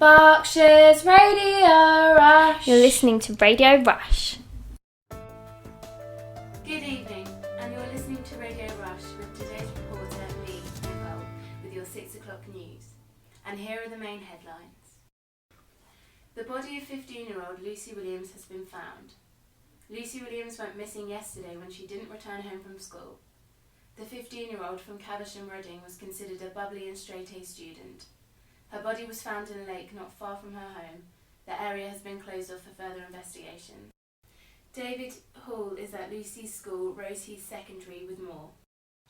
Berkshire's Radio Rush. You're listening to Radio Rush. Good evening, and you're listening to Radio Rush with today's reporter, me, Nicole, with your 6 o'clock news. And here are the main headlines. The body of 15-year-old Lucy Williams has been found. Lucy Williams went missing yesterday when she didn't return home from school. The 15-year-old from Caversham Reading was considered a bubbly and straight-A student. Her body was found in a lake not far from her home. The area has been closed off for further investigation. David Hall is at Lucy's school, Roseheath Secondary, with more.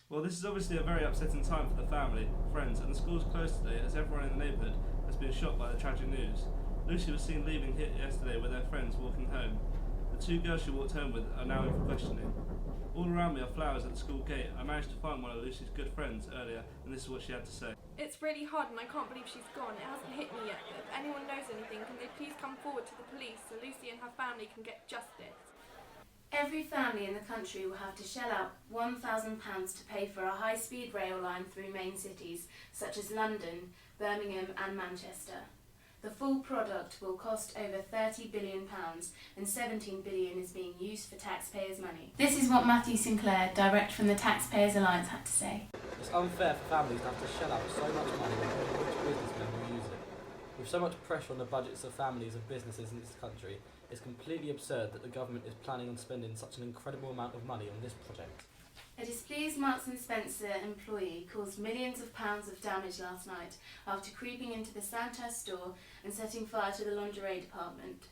Well, this is obviously a very upsetting time for the family, friends, and the school's closed today as everyone in the neighbourhood has been shocked by the tragic news. Lucy was seen leaving here yesterday with her friends walking home. The 2 girls she walked home with are now in for questioning. All around me are flowers at the school gate. I managed to find one of Lucy's good friends earlier, and this is what she had to say. It's really hard and I can't believe she's gone. It hasn't hit me yet, but if anyone knows anything, can they please come forward to the police so Lucy and her family can get justice? Every family in the country will have to shell out £1,000 to pay for a high-speed rail line through main cities such as London, Birmingham and Manchester. The full product will cost over £30 billion and £17 billion is being used for taxpayers' money. This is what Matthew Sinclair, direct from the Taxpayers Alliance, had to say. It's unfair for families to have to shell out so much money on which businessmen will use it. With so much pressure on the budgets of families and businesses in this country, it's completely absurd that the government is planning on spending such an incredible amount of money on this project. A displeased Marks & Spencer employee caused millions of pounds of damage last night after creeping into the Sandhurst store and setting fire to the lingerie department.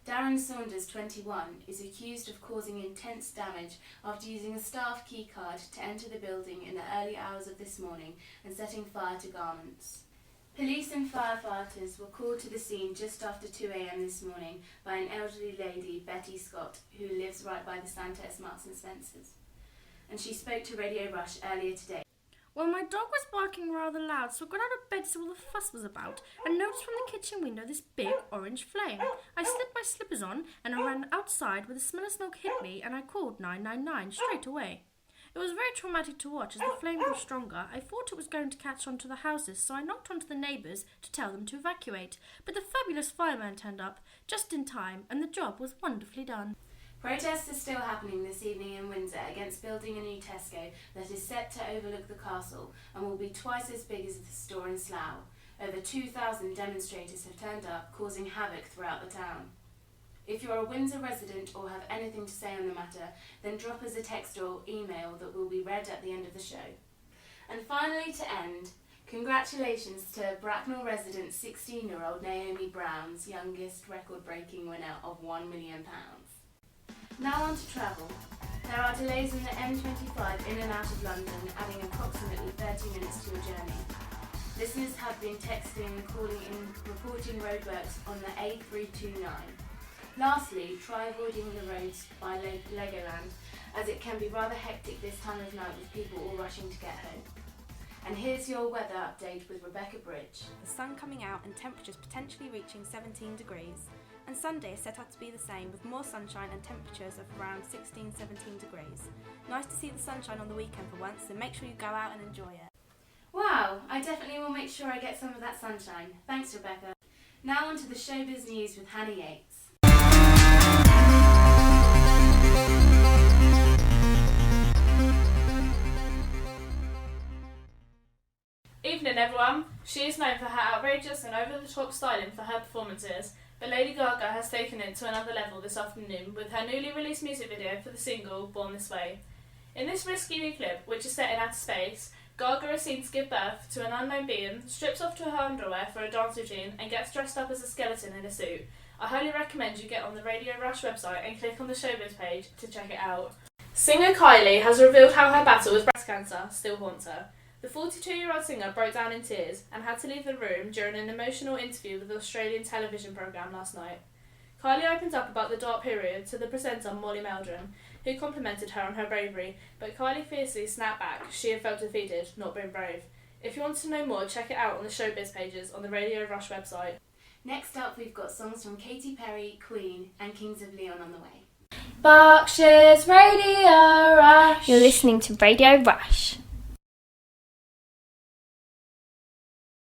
Darren Saunders, 21, is accused of causing intense damage after using a staff key card to enter the building in the early hours of this morning and setting fire to garments. Police and firefighters were called to the scene just after 2 a.m. this morning by an elderly lady, Betty Scott, who lives right by the Sandhurst Marks & Spencers. And she spoke to Radio Rush earlier today. Well, my dog was barking rather loud, so I got out of bed to see what the fuss was about and noticed from the kitchen window this big orange flame. I slipped my slippers on and I ran outside where the smell of smoke hit me and I called 999 straight away. It was very traumatic to watch as the flame grew stronger. I thought it was going to catch on to the houses, so I knocked onto the neighbours to tell them to evacuate. But the fabulous fireman turned up just in time and the job was wonderfully done. Protests are still happening this evening in Windsor against building a new Tesco that is set to overlook the castle and will be twice as big as the store in Slough. Over 2,000 demonstrators have turned up, causing havoc throughout the town. If you're a Windsor resident or have anything to say on the matter, then drop us a text or email that will be read at the end of the show. And finally, to end, congratulations to Bracknell resident 16-year-old Naomi Brown's youngest record-breaking winner of £1 million. Now on to travel. There are delays in the M25 in and out of London, adding approximately 30 minutes to your journey. Listeners have been texting, calling in, reporting roadworks on the A329. Lastly, try avoiding the roads by Legoland, as it can be rather hectic this time of night with people all rushing to get home. And here's your weather update with Rebecca Bridge. The sun coming out and temperatures potentially reaching 17 degrees. And Sunday is set out to be the same with more sunshine and temperatures of around 16-17 degrees. Nice to see the sunshine on the weekend for once, so make sure you go out and enjoy it. Wow, I definitely will make sure I get some of that sunshine. Thanks, Rebecca. Now on to the showbiz news with Hannah Yates. Evening everyone. She is known for her outrageous and over-the-top styling for her performances, but Lady Gaga has taken it to another level this afternoon with her newly released music video for the single Born This Way. In this risky new clip, which is set in outer space, Gaga is seen to give birth to an unknown being, strips off to her underwear for a dance routine and gets dressed up as a skeleton in a suit. I highly recommend you get on the Radio Rush website and click on the showbiz page to check it out. Singer Kylie has revealed how her battle with breast cancer still haunts her. The 42-year-old singer broke down in tears and had to leave the room during an emotional interview with the Australian television programme last night. Kylie opened up about the dark period to the presenter Molly Meldrum, who complimented her on her bravery, but Kylie fiercely snapped back she had felt defeated, not been brave. If you want to know more, check it out on the showbiz pages on the Radio Rush website. Next up, we've got songs from Katy Perry, Queen and Kings of Leon on the way. Berkshire's Radio Rush. You're listening to Radio Rush.